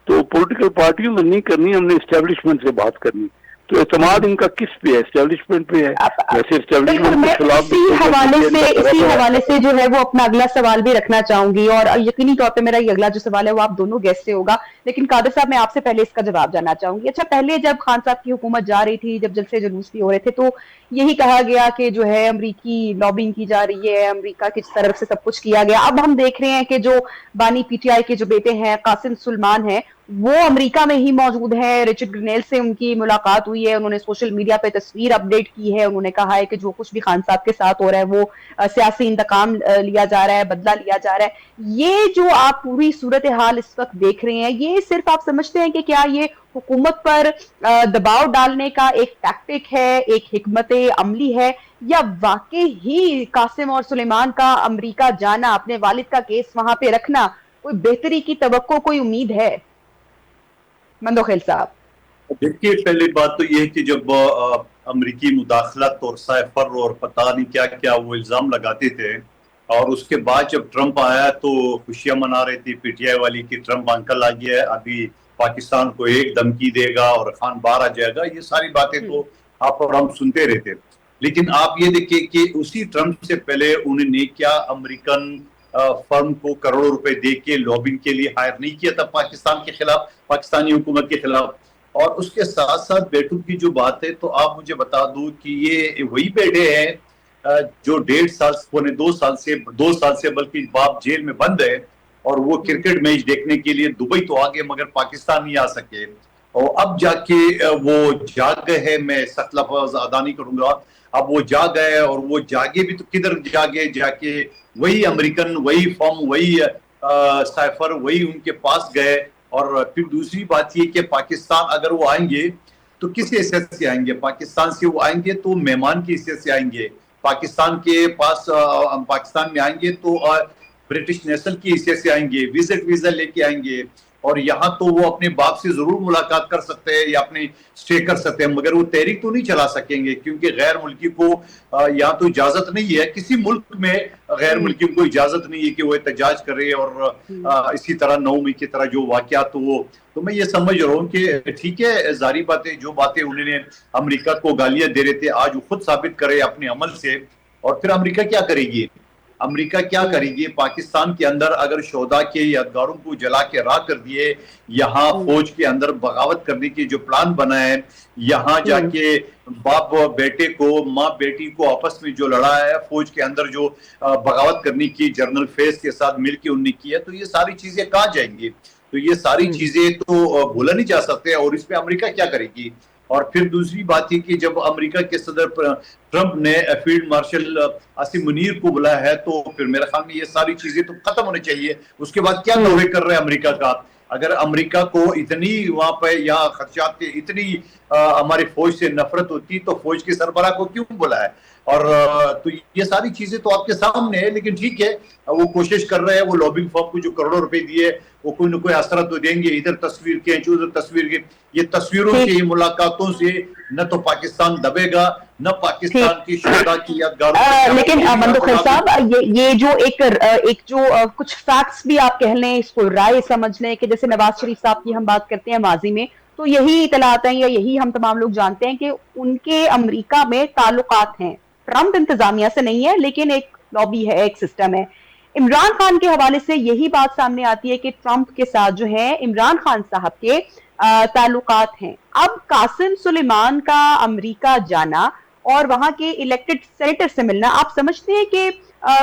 तो पॉलिटिकल पार्टियों में नहीं करनी, हमने एस्टेब्लिशमेंट से बात करनी। तो एतमाद इनका किस पे है? एस्टेब्लिशमेंट पे है? वैसे बिल्कुल, एस्टेब्लिशमेंट मैं के खिलाफ इसी हवाले से जो है वो अपना अगला सवाल भी रखना चाहूंगी, और यकीनी तौर पे मेरा ये अगला जो सवाल है वो आप दोनों गेस्ट से होगा, लेकिन कादिर साहब मैं आपसे पहले इसका जवाब जानना चाहूंगी। अच्छा, पहले जब खान साहब की हुकूमत जा रही थी, जब जलसे जुलूस भी हो रहे थे, तो यही कहा गया कि जो है अमरीकी लॉबिंग की जा रही है, अमरीका की तरफ से सब कुछ किया गया। अब हम देख रहे हैं कि जो बानी पीटीआई के जो बेटे हैं कासिम सुलेमान है, वो अमेरिका में ही मौजूद है। रिचर्ड ग्रेनेल से उनकी मुलाकात हुई है, उन्होंने सोशल मीडिया पे तस्वीर अपडेट की है, उन्होंने कहा है कि जो कुछ भी खान साहब के साथ हो रहा है वो सियासी इंतकाम लिया जा रहा है, बदला लिया जा रहा है। ये जो आप पूरी सूरत हाल इस वक्त देख रहे हैं, ये सिर्फ आप समझते हैं कि क्या ये हुकूमत पर दबाव डालने का एक टैक्टिक है, एक हिकमत अमली है, या वाकई ही कासिम और सुलेमान का अमेरिका जाना, अपने वालिद का केस वहां पे रखना, कोई बेहतरी की तवक्को, कोई उम्मीद है? मंदोखेल साहब। देखिए, पहली बात तो ये है कि जब अमरीकी मुदाखलत और साइफर और पता नहीं क्या क्या वो इल्जाम लगाते थे, और उसके बाद जब ट्रंप आया तो खुशियां मना रही थी पीटीआई वाली कि ट्रंप अंकल आ गया है, अभी पाकिस्तान को एक धमकी देगा और खान बाहर आ जाएगा। ये सारी बातें तो आप और हम सुनते रहते। लेकिन आप ये देखिए कि उसी ट्रंप से पहले उन्होंने क्या अमेरिकन फर्म को करोड़ों रुपए दे के लॉबिंग के लिए हायर नहीं किया था पाकिस्तान के खिलाफ, पाकिस्तानी हुकूमत के खिलाफ। और उसके साथ साथ बेटों की जो बात है, तो आप मुझे बता दो कि ये वही बेटे हैं जो 1.5 साल पौने 2 साल से बल्कि बाप जेल में बंद है, और वो क्रिकेट मैच देखने के लिए दुबई तो आ गए मगर पाकिस्तान नहीं आ सके। और अब जाके वो जाग गए हैं, मैं सख्त लफ्ज़ अदा नहीं करूंगा, अब वो जाग गए, और वो जागे भी तो किधर जागे, जाके वही अमेरिकन, वही फर्म, वही साइफर, वही उनके पास गए। और फिर दूसरी बात ये कि पाकिस्तान अगर वो आएंगे तो किस हैसियत से आएंगे? पाकिस्तान से वो आएंगे तो मेहमान की हैसियत से आएंगे। पाकिस्तान के पास पाकिस्तान में आएंगे तो ब्रिटिश नेशनल की हैसियत से आएंगे, विजिट वीजा लेके आएंगे, और यहाँ तो वो अपने बाप से जरूर मुलाकात कर सकते हैं या अपने स्टे कर सकते हैं, मगर वो तहरीक तो नहीं चला सकेंगे, क्योंकि गैर मुल्की को यहाँ तो इजाजत नहीं है, किसी मुल्क में गैर मुल्की को इजाजत नहीं है कि वो एहतजाज करे। और इसी तरह 9 मई की तरह जो वाकयात तो मैं ये समझ रहा हूँ कि ठीक है, जारी बातें, जो बातें उन्होंने अमेरिका को गालियां दे रहे थे, आज वो खुद साबित करे अपने अमल से। और फिर अमेरिका क्या करेगी? अमेरिका क्या करेगी? पाकिस्तान के अंदर अगर शोहदा के यादगारों को जला के राख कर दिए, यहाँ फौज के अंदर बगावत करने की जो प्लान बना है, यहाँ जाके बाप बेटे को, माँ बेटी को आपस में जो लड़ा है, फौज के अंदर जो बगावत करने की जनरल फैज के साथ मिलकर उन्होंने की है, तो ये सारी चीजें कहाँ जाएंगी? तो ये सारी चीजें तो भूला नहीं जा सकते, और इस पे अमेरिका क्या करेगी? और फिर दूसरी बात है कि जब अमेरिका के सदर ट्रंप ने फील्ड मार्शल आसिम मुनीर को बुलाया है, तो फिर मेरे ख्याल में ये सारी चीजें तो खत्म होनी चाहिए। उसके बाद क्या दौरे कर रहे हैं अमेरिका का? अगर अमेरिका को इतनी वहां पे यहाँ खदशात की इतनी हमारी फौज से नफरत होती तो फौज के सरबराह को क्यों बुलाया? और तो ये सारी चीजें तो आपके सामने है। लेकिन ठीक है, वो कोशिश कर रहे हैं, वो लॉबिंग फर्म को जो करोड़ों रुपए दिए वो कोई ना कोई असर तो देंगे, इधर तस्वीर के, उधर तस्वीर के। ये तस्वीरों से, मुलाकातों से न तो पाकिस्तान दबेगा, न पाकिस्तान की शुदा की यादगारों। लेकिन मंदोखेल साहब, ये जो एक जो कुछ फैक्ट्स भी आप कह लें, इसको राय समझ लें कि जैसे नवाज शरीफ साहब की हम बात करते हैं माजी में, तो यही इतलात हैं या यही हम तमाम लोग जानते हैं कि उनके अमेरिका में ताल्लुकात हैं। ट्रंप इंतजामिया से नहीं है, लेकिन एक लॉबी है, एक सिस्टम है। इमरान खान के हवाले से यही बात सामने आती है कि ट्रंप के साथ जो है इमरान खान साहब के ताल्लुकात हैं। अब कासिम सुलेमान का अमेरिका जाना और वहां के इलेक्टेड सेनेटर से मिलना, आप समझते हैं कि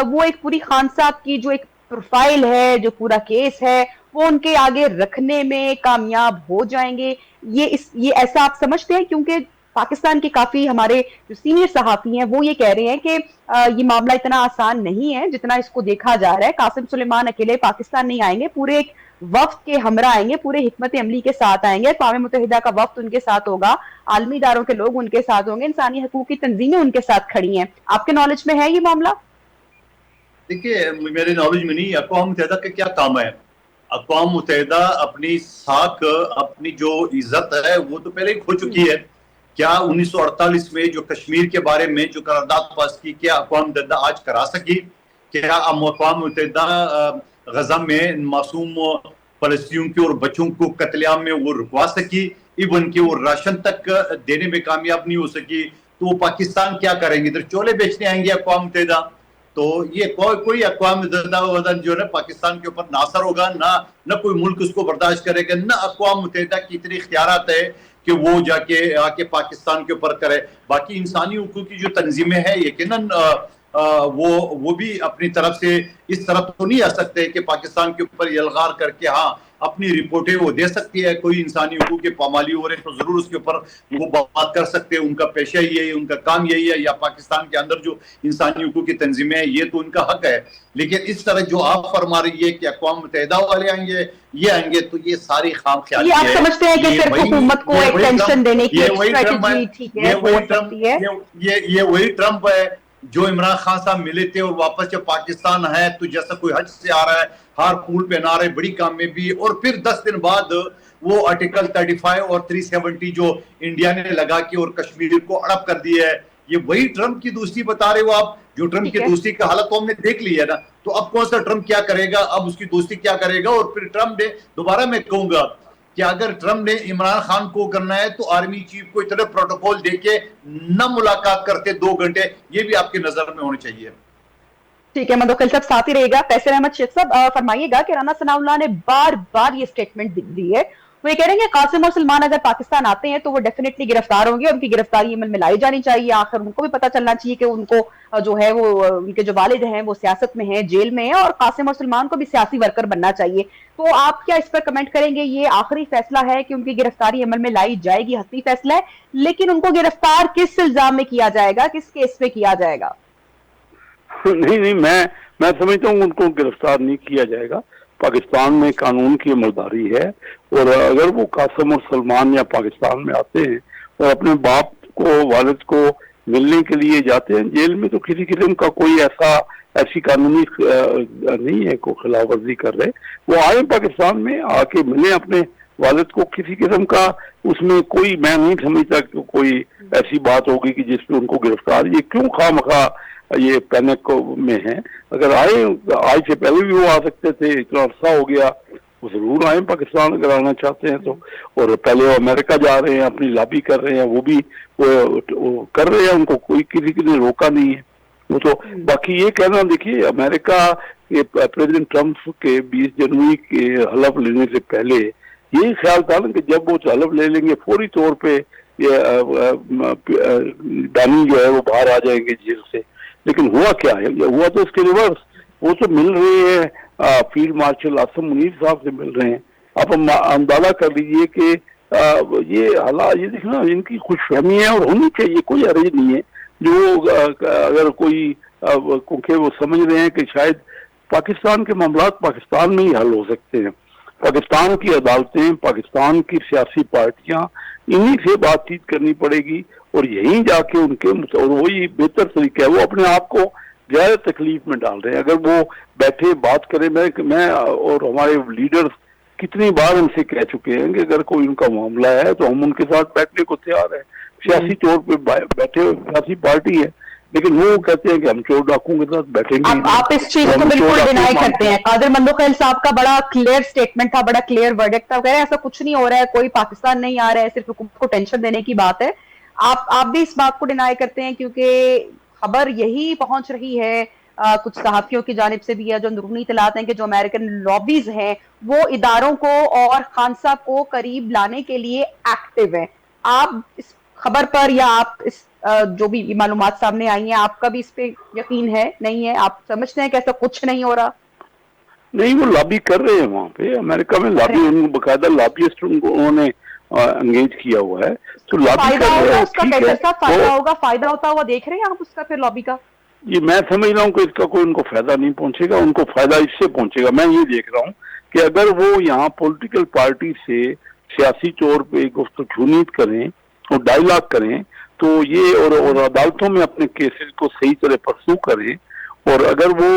वो एक पूरी खान साहब की जो एक प्रोफाइल है, जो पूरा केस है, वो उनके आगे रखने में कामयाब हो जाएंगे? ये ऐसा आप समझते हैं? क्योंकि पाकिस्तान के काफी हमारे जो सीनियर सहाफी हैं वो ये कह रहे हैं कि ये मामला इतना आसान नहीं है जितना इसको देखा जा रहा है। कासिम सुलेमान अकेले पाकिस्तान नहीं आएंगे, पूरे एक वफ्द के हमरा आएंगे, पूरे हिकमत अमली के साथ आएंगे, अक़वाम मुत्तहिदा का वफ्द उनके साथ होगा, आलमी इदारों के लोग उनके साथ होंगे, इंसानी हकूक की तंजीमें उनके साथ खड़ी हैं। आपके नॉलेज में है ये मामला? देखिए, मेरे नॉलेज में नहीं। अक़वाम मुत्तहिदा का क्या काम है? अक़वाम मुत्तहिदा अपनी साख, अपनी जो इज्जत है वो तो पहले ही खो चुकी है। क्या 1948 में जो कश्मीर के बारे में जो करारदाद पास की, क्या अक़वाम मुत्तहिदा आज करा सकी? क्या अक़वाम मुत्तहिदा गजा में मासूम फलस्तीनियों के और बच्चों को कत्लेआम में वो रुकवा सकी? इवन कि वो राशन तक देने में कामयाब नहीं हो सकी, तो वो पाकिस्तान क्या करेंगे? इधर चोले बेचने आएंगे अक़वाम मुत्तहिदा। तो ये कोई अक़वाम मुत्तहिदा जो है पाकिस्तान के ऊपर ना असर होगा, ना कोई मुल्क उसको बर्दाश्त करेगा, ना अक़वाम मुत्तहिदा की इतनी इख्तियारात है कि वो जाके आके पाकिस्तान के ऊपर करे। बाकी इंसानी हुकूक की जो तंजीमें हैं यकीनन वो भी अपनी तरफ से इस तरफ तो नहीं आ सकते कि पाकिस्तान के ऊपर यलगार करके हाँ अपनी रिपोर्टें वो दे सकती है। कोई इंसानी हुकूक की पामाली हो रहे तो जरूर उसके ऊपर वो बात कर सकते हैं, उनका पेशा यही है, उनका काम यही है, या पाकिस्तान के अंदर जो इंसानी हुकूक की तंजीमें हैं ये तो उनका हक है। लेकिन इस तरह जो आप फरमा रही है कि अक़वाम मुत्तहिदा वाले आएंगे, ये आएंगे, तो ये सारी खाम ख्याली है। आप समझते हैं कि सिर्फ हुकूमत को एक टेंशन देने की स्ट्रेटजी ठीक है, ये वही ट्रंप है जो इमरान खान साहब मिले थे और वापस जब पाकिस्तान है तो जैसा कोई हज से आ रहा है, हार फूल पहना रहे, बड़ी कामयाबी, और फिर 10 दिन बाद वो आर्टिकल 35 और 370 जो इंडिया ने लगा के और कश्मीर को अड़प कर दिया है, ये वही ट्रंप की दोस्ती बता रहे हो आप। जो ट्रंप की दोस्ती का हालत तो हमने देख लिया है ना, तो अब कौन सा ट्रंप क्या करेगा, अब उसकी दोस्ती क्या करेगा। और फिर ट्रंप ने दोबारा मैं कहूंगा कि अगर ट्रंप ने इमरान खान को करना है तो आर्मी चीफ को इतने प्रोटोकॉल देके न मुलाकात करते 2 घंटे, ये भी आपकी नजर में होनी चाहिए। ठीक है, मदोखिल साहब साथ ही रहेगा। फैसल अहमद शेख साहब फरमाइएगा कि राना सनाउल्लाह ने बार बार ये स्टेटमेंट दी है, वो ये कह रहे हैं कि कासिम और सलमान अगर पाकिस्तान आते हैं तो वो डेफिनेटली गिरफ्तार होंगे, उनकी गिरफ्तारी अमल में लाई जानी चाहिए। आखिर उनको भी पता चलना चाहिए कि उनको जो है वो उनके जो वालिद हैं वो सियासत में हैं, जेल में हैं, और कासिम और सलमान को भी सियासी वर्कर बनना चाहिए। तो आप क्या इस पर कमेंट करेंगे? ये आखिरी फैसला है कि उनकी गिरफ्तारी अमल में लाई जाएगी, हतमी फैसला है, लेकिन उनको गिरफ्तार किस इल्जाम में किया जाएगा, किस केस में किया जाएगा? नहीं, मैं समझता हूँ उनको गिरफ्तार नहीं किया जाएगा। पाकिस्तान में कानून की अमलदारी है, और अगर वो कासिम और सलमान या पाकिस्तान में आते हैं और अपने बाप को, वालिद को मिलने के लिए जाते हैं जेल में, तो किसी किस्म का कोई ऐसी कानूनी नहीं है को खिलाफ वर्जी कर रहे, वो आए पाकिस्तान में, आके मिले अपने वालिद को। किसी किस्म का उसमें कोई, मैं नहीं समझता कि कोई ऐसी बात होगी कि जिसपे उनको गिरफ्तार, ये क्यों खामखा ये पैनिक में है। अगर आए, आज से पहले भी वो आ सकते थे, इतना अरसा हो गया, वो जरूर आए पाकिस्तान अगर आना चाहते हैं तो। और पहले वो अमेरिका जा रहे हैं, अपनी लॉबी कर रहे हैं, वो भी वो कर रहे हैं, उनको कोई किसी ने रोका नहीं है वो तो। बाकी ये कहना, देखिए अमेरिका के प्रेसिडेंट ट्रंप के 20 जनवरी के हलफ लेने से पहले यही ख्याल था ना कि जब वो हलफ ले लेंगे फौरी तौर पे ये डानी जो है वो बाहर आ जाएंगे जेल से। लेकिन हुआ क्या है? हुआ तो उसके रिवर्स। वो तो मिल रहे हैं फील्ड मार्शल आसिम मुनीर साहब से मिल रहे हैं। आप अंदाजा कर लीजिए कि ये हालात, ये देखना इनकी खुशफहमी है और होनी चाहिए, कोई हर्ज नहीं है। जो अगर कोई क्योंकि वो समझ रहे हैं कि शायद पाकिस्तान के मामला पाकिस्तान में ही हल हो सकते हैं, पाकिस्तान की अदालतें, पाकिस्तान की सियासी पार्टियां, इन्हीं से बातचीत करनी पड़ेगी और यहीं जाके उनके, और वही बेहतर तरीका है। वो अपने आप को ज्यादा तकलीफ में डाल रहे हैं। अगर वो बैठे बात करें, मैं और हमारे लीडर्स कितनी बार उनसे कह चुके हैं कि अगर कोई उनका मामला है तो हम उनके साथ बैठने को तैयार है। सियासी तौर पे बैठे सियासी पार्टी है, लेकिन वो कहते हैं कि हम चोर डाकुओं के साथ बैठेंगे। आप इस चीज को बिल्कुल डिनाई करते हैं। कादिर मंदोखिल साहब का बड़ा क्लियर स्टेटमेंट था, बड़ा क्लियर वर्डिक्ट था, कह रहे हैं ऐसा कुछ नहीं हो रहा है, कोई पाकिस्तान नहीं आ रहा है, सिर्फ हुकूमत को टेंशन देने की बात है। आप भी इस बात को डिनाई करते हैं, क्योंकि खबर यही पहुंच रही है कुछ सहाफियों की जानिब से भी है, जो अंदरूनी इतलात हैं कि जो अमेरिकन लॉबीज हैं वो इदारों को और खान साहब को करीब लाने के लिए एक्टिव है। आप इस खबर पर, या आप इस जो भी मालूमात सामने आई हैं, आपका भी इस पे यकीन है, नहीं है? आप समझते हैं कि ऐसा कुछ नहीं हो रहा? नहीं, वो लॉबी कर रहे हैं वहाँ पे अमेरिका में, लॉबी बाकायदा लॉबीइस्ट उन्होंने एंगेज किया हुआ है। तो लॉबी फायदा होगा उसका, फायदा होगा, फायदा होता हुआ देख रहे हैं आप उसका फिर लॉबी का? ये मैं समझ रहा हूँ कि इसका कोई उनको फायदा नहीं पहुंचेगा, उनको फायदा इससे पहुंचेगा। मैं ये देख रहा हूँ कि अगर वो यहाँ पॉलिटिकल पार्टी से सियासी तौर पे गुफ्तगू करें और डायलॉग करें तो ये, और अदालतों में अपने केसेस को सही तरह परसू करें, और अगर वो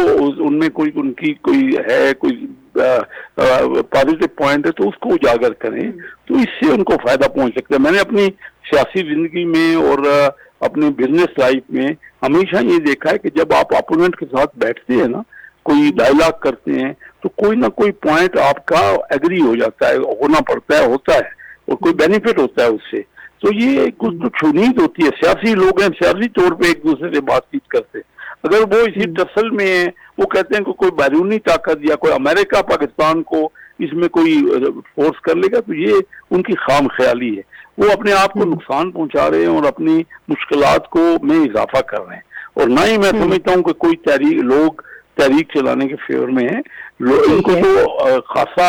उनमें कोई उनकी कोई है, कोई पॉजिटिव पॉइंट है तो उसको उजागर करें, तो इससे उनको फायदा पहुंच सकता है। मैंने अपनी सियासी जिंदगी में और अपनी बिजनेस लाइफ में हमेशा ये देखा है कि जब आप अपोनेंट के साथ बैठते हैं ना, कोई डायलॉग करते हैं, तो कोई ना कोई पॉइंट आपका एग्री हो जाता है, होना पड़ता है, होता है। और कोई बेनिफिट होता है उससे, तो ये कुछ उम्मीद होती है। सियासी लोग हैं, सियासी तौर पे एक दूसरे से बातचीत करते, अगर वो इसी टसल में है, वो कहते हैं कि कोई बैरूनी ताकत या कोई अमेरिका पाकिस्तान को इसमें कोई फोर्स कर लेगा, तो ये उनकी खाम ख्याली है। वो अपने आप को नुकसान पहुंचा रहे हैं और अपनी मुश्किलात को में इजाफा कर रहे हैं। और ना ही मैं समझता हूँ कि कोई तहरीक चलाने के फेवर में है। इनको तो खासा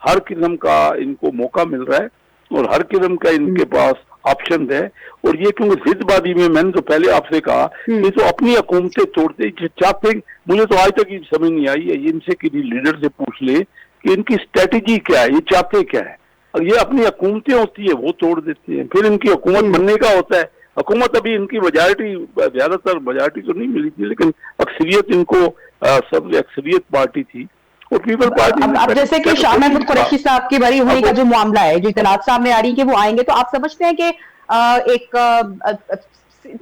हर किस्म का इनको मौका मिल रहा है और हर किस्म का इनके पास ऑप्शन है। और ये क्योंकि जिद्दबाजी में, मैंने तो पहले आपसे कहा, ये तो अपनी हुकूमतें तोड़ते चाहते। मुझे तो आज तक ये समझ नहीं आई है, इनसे किसी लीडर से पूछ ले कि इनकी स्ट्रेटेजी क्या है, ये चाहते क्या है। और ये अपनी हुकूमतें होती है वो तोड़ देते हैं, फिर इनकी हुकूमत बनने का होता है। हुकूमत अभी इनकी मेजॉरिटी, ज्यादातर मेजॉरिटी तो नहीं मिली थी, लेकिन अक्सरियत इनको सब अक्सरियत पार्टी थी और पीपल पार्टी। अब जैसे कि शाह महमूद कुरैशी साहब की बरी होने का जो मामला है, जो इतलात सामने आ रही है कि वो आएंगे, तो आप समझते हैं कि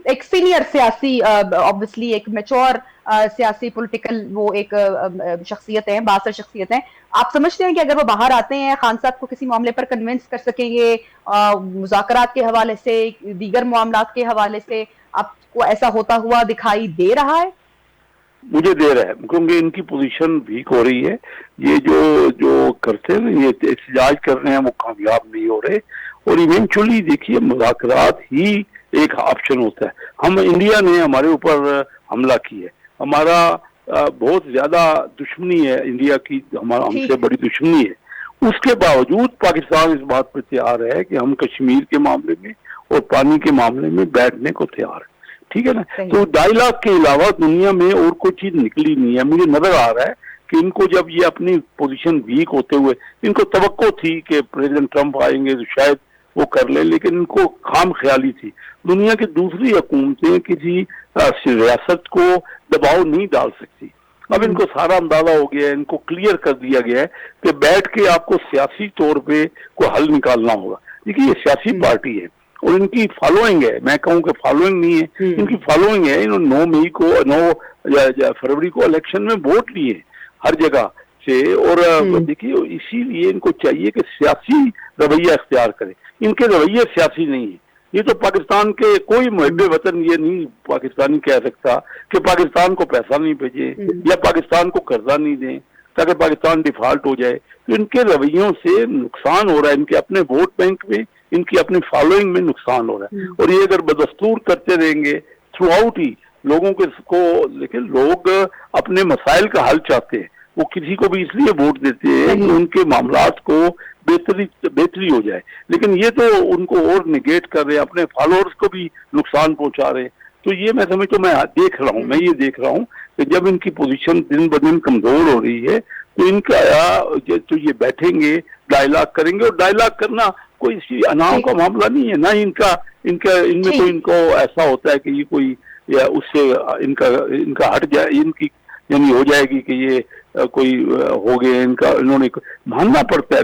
एक सीनियर सियासी, ऑब्वियसली एक मैच्योर सियासी पॉलिटिकल वो एक शख्सियत है, बासर शख्सियत है, आप समझते हैं कि अगर वो बाहर आते हैं खान साहब को किसी मामले पर कन्विंस कर सकेंगे, मुज़ाकरात के हवाले से, दीगर मामलात के हवाले से, आपको ऐसा होता हुआ दिखाई दे रहा है? मुझे दे रहा है, क्योंकि इनकी पोजीशन वीक हो रही है। ये जो करते हैं ना, ये एहतजाज कर रहे हैं, वो कामयाब नहीं हो रहे। और इवेंचुअली देखिए, मुज़ाकरात ही एक ऑप्शन होता है। हम इंडिया ने हमारे ऊपर हमला की है, हमारा बहुत ज्यादा दुश्मनी है इंडिया की, हमारा हमसे बड़ी दुश्मनी है। उसके बावजूद पाकिस्तान इस बात पर तैयार है कि हम कश्मीर के मामले में और पानी के मामले में बैठने को तैयार है। ठीक है ना? तो डायलॉग के अलावा दुनिया में और कोई चीज निकली नहीं है। मुझे नजर आ रहा है कि इनको जब ये अपनी पोजीशन वीक होते हुए, इनको तवक्को थी कि प्रेसिडेंट ट्रंप आएंगे तो शायद वो कर ले, लेकिन इनको खाम ख्याली थी। दुनिया की दूसरी हुकूमतें किसी रियासत को दबाव नहीं डाल सकती। अब इनको सारा अंदाजा हो गया है, इनको क्लियर कर दिया गया है कि बैठ के आपको सियासी तौर पे कोई हल निकालना होगा। देखिए, ये सियासी पार्टी है और इनकी फॉलोइंग है, मैं कहूँ कि फॉलोइंग नहीं है, इनकी फॉलोइंग है। इन्होंने 9 फरवरी को इलेक्शन में वोट लिए हर जगह से। और देखिए, इसीलिए इनको चाहिए कि सियासी रवैया इख्तियार करें। इनके रवैये सियासी नहीं है। ये तो पाकिस्तान के कोई मुहब्बे वतन ये नहीं पाकिस्तानी कह सकता कि पाकिस्तान को पैसा नहीं भेजे या पाकिस्तान को कर्जा नहीं दें ताकि पाकिस्तान डिफॉल्ट हो जाए। तो इनके रवैयों से नुकसान हो रहा है, इनके अपने वोट बैंक में, इनकी अपनी फॉलोइंग में नुकसान हो रहा है। और ये अगर बदस्तूर करते रहेंगे थ्रू आउट ही लोगों को, लेकिन लोग अपने मसाइल का हल चाहते हैं। वो किसी को भी इसलिए वोट देते हैं कि उनके मामलात को बेहतरी हो जाए, लेकिन ये तो उनको और निगेट कर रहे हैं, अपने फॉलोअर्स को भी नुकसान पहुंचा रहे हैं। तो ये मैं समझता हूँ, मैं ये देख रहा हूँ कि जब इनकी पोजीशन दिन ब दिन कमजोर हो रही है तो इनका तो ये बैठेंगे, डायलॉग करेंगे। और डायलॉग करना कोई अनाव का मामला नहीं है, ना इनमें तो इनको ऐसा होता है कि ये कोई या उससे इनका हट जाए, इनकी यानी हो जाएगी कि ये कोई हो गए, इन्होंने मानना पड़ता है।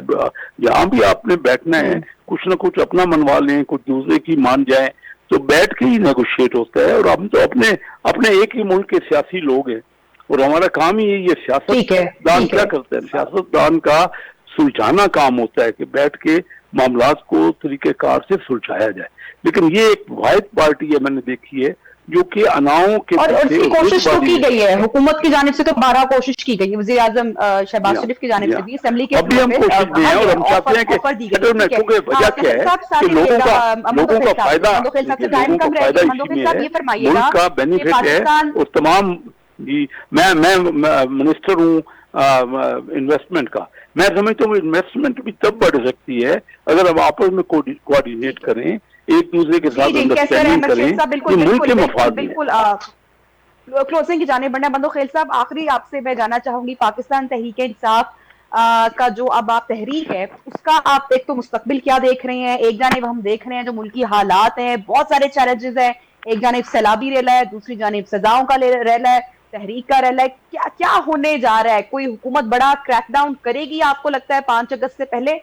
जहाँ भी आपने बैठना है, कुछ ना कुछ अपना मनवा लें, कुछ दूसरे की मान जाए, तो बैठ के ही नेगोशिएट होता है। और हम तो अपने एक ही मुल्क के सियासी लोग हैं और हमारा काम ही ये सियासतदान क्या करते हैं, सियासतदान का सुलझाना काम होता है कि बैठ के मामलात को तरीकेकार से सुलझाया जाए। लेकिन ये एक वाहिद पार्टी है मैंने देखी है जो कि अनाओं के और उसकी कोशिश तो की गई है हुकूमत की जानिब से, तो 12 कोशिश की गई है, वज़ीर आज़म शहबाज शरीफ की जानिब से भी, असेंबली के अभी हम कोशिश में हैं और हम चाहते हैं कि वजह क्या है कि लोगों का फायदा मुल्क का बेनिफिट है। और तमाम जी, मैं मिनिस्टर हूँ इन्वेस्टमेंट का, मैं समझता हूँ इन्वेस्टमेंट भी तब बढ़ सकती है अगर हम आपस में कोऑर्डिनेट करें, एक दूसरे के साथ अंडरस्टैंडिंग करें, ये मुल्क के मफाद में। बिल्कुल क्लोजिंग की जाने बढ़ना। बंदो खेल साहब, आखिरी आपसे मैं जानना चाहूंगी, पाकिस्तान तहरीक इंसाफ का जो अब आप तहरीक है, उसका आप एक तो मुस्तकबिल क्या देख रहे हैं? एक जानिब हम देख रहे हैं जो मुल्की हालात हैं, बहुत सारे चैलेंजेस हैं, एक जानिब सैलाबी रेला है, दूसरी जानिब सजाओं का रेला है, तहरीक का रेला है, क्या क्या होने जा रहा है? कोई हुकूमत बड़ा क्रैकडाउन करेगी आपको लगता है 5 अगस्त से पहले?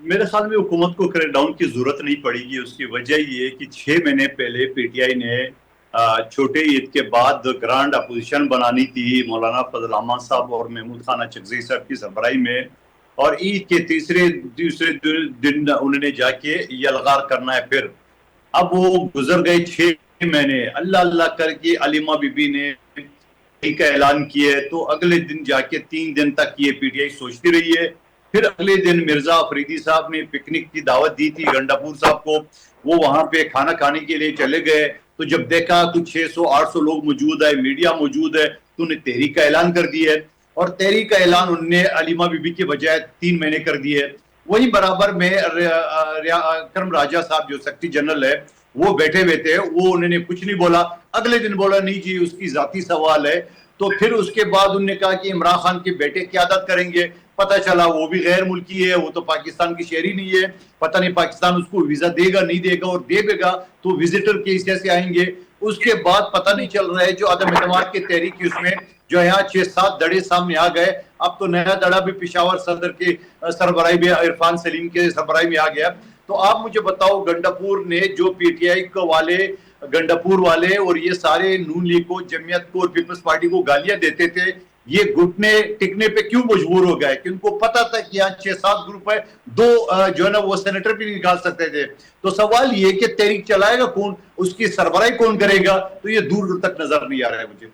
मेरे ख्याल में हुकूमत को क्रैकडाउन की जरूरत नहीं पड़ेगी। उसकी वजह ये कि 6 महीने पहले पीटीआई ने छोटे ईद के बाद ग्रांड अपोजिशन बनानी थी मौलाना फजल रहमान साहब और महमूद खान अचकज़ई साहब की सरबराही में, और ईद के तीसरे दूसरे दिन उन्होंने जाके यलगार करना है फिर। अब वो गुजर गए 6 महीने, अल्लाह अल्लाह करके अलीमा बीबी ने का ऐलान किया है, तो अगले दिन जाके 3 दिन तक ये पीटीआई सोचती रही है। फिर अगले दिन मिर्जा अफरीदी साहब ने पिकनिक की दावत दी थी गंडापुर साहब को, वो वहां पे खाना खाने के लिए चले गए, तो जब देखा कुछ 600-800 लोग मौजूद है, मीडिया मौजूद है, तो उन्हें तहरीक का ऐलान कर दिया है। और तहरीक का ऐलान उन्होंने अलीमा बीबी के बजाय 3 महीने कर दिए। वही बराबर में करम राजा साहब जो सेक्रेटरी जनरल है वो बैठे हुए थे, वो उन्होंने कुछ नहीं बोला। अगले दिन बोला नहीं जी उसकी जाती सवाल है। तो फिर उसके बाद उन्होंने कहा कि इमरान खान के बेटे क़यादत करेंगे। पता चला वो भी गैर मुल्की है, वो तो पाकिस्तान की शहरी नहीं है। पता नहीं पाकिस्तान उसको वीजा देगा नहीं देगा, और देगा तो विजिटर के हिस्से से आएंगे। उसके बाद पता नहीं चल रहा है जो अदम एतमाद की तहरीक उसमें जो यहाँ 6-7 दड़े सामने आ गए। अब तो नया दड़ा भी पेशावर सदर के सरबराही में इरफान सलीम के सरबराही में आ गया। तो आप मुझे बताओ गंडापुर ने जो पीटीआई को वाले, गंडापुर वाले और ये सारे नून लीग को, जमीयत को और पीपल्स पार्टी को गालियां देते थे, ये घुटने टिकने पे क्यों मजबूर हो गए? कि उनको पता था कि यहाँ 6-7 ग्रुप है, 2 जो है ना वो सेनेटर भी निकाल सकते थे। तो सवाल ये कि तहरीक चलाएगा कौन, उसकी सरबराही कौन करेगा? तो ये दूर दूर तक नजर नहीं आ रहा है मुझे।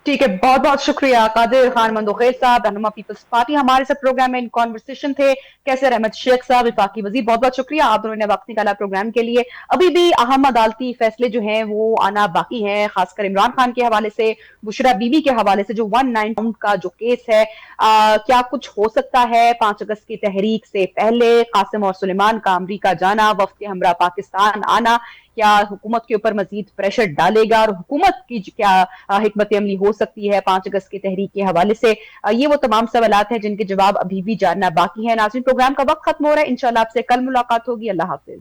ठीक है, बहुत बहुत शुक्रिया कादिर खान मंदोखेर साहब, रहनुमा पीपल्स पार्टी, हमारे साथ प्रोग्राम में इन कॉन्वर्सेशन थे। कैसर अहमद शेख साहब, विफाकी वजीर, बहुत बहुत शुक्रिया आप दोनों ने वक्त निकाला प्रोग्राम के लिए। अभी भी अहम अदालती फैसले जो हैं वो आना बाकी हैं, खासकर इमरान खान के हवाले से, बुशरा बीबी के हवाले से जो 19 काउंट का जो केस है, क्या कुछ हो सकता है 5 अगस्त की तहरीक से पहले? कासिम और सुलेमान का अमरीका जाना, वफ्द के हमरा पाकिस्तान आना, क्या हुकूमत के ऊपर मजीद प्रेशर डालेगा? और हुकूमत की क्या हिकमत अमली हो सकती है 5 अगस्त की तहरीक के हवाले से? ये वो तमाम सवालात हैं जिनके जवाब अभी भी जानना बाकी है। नाज़रीन, प्रोग्राम का वक्त खत्म हो रहा है, इंशाल्लाह आपसे कल मुलाकात होगी। अल्लाह हाफिज।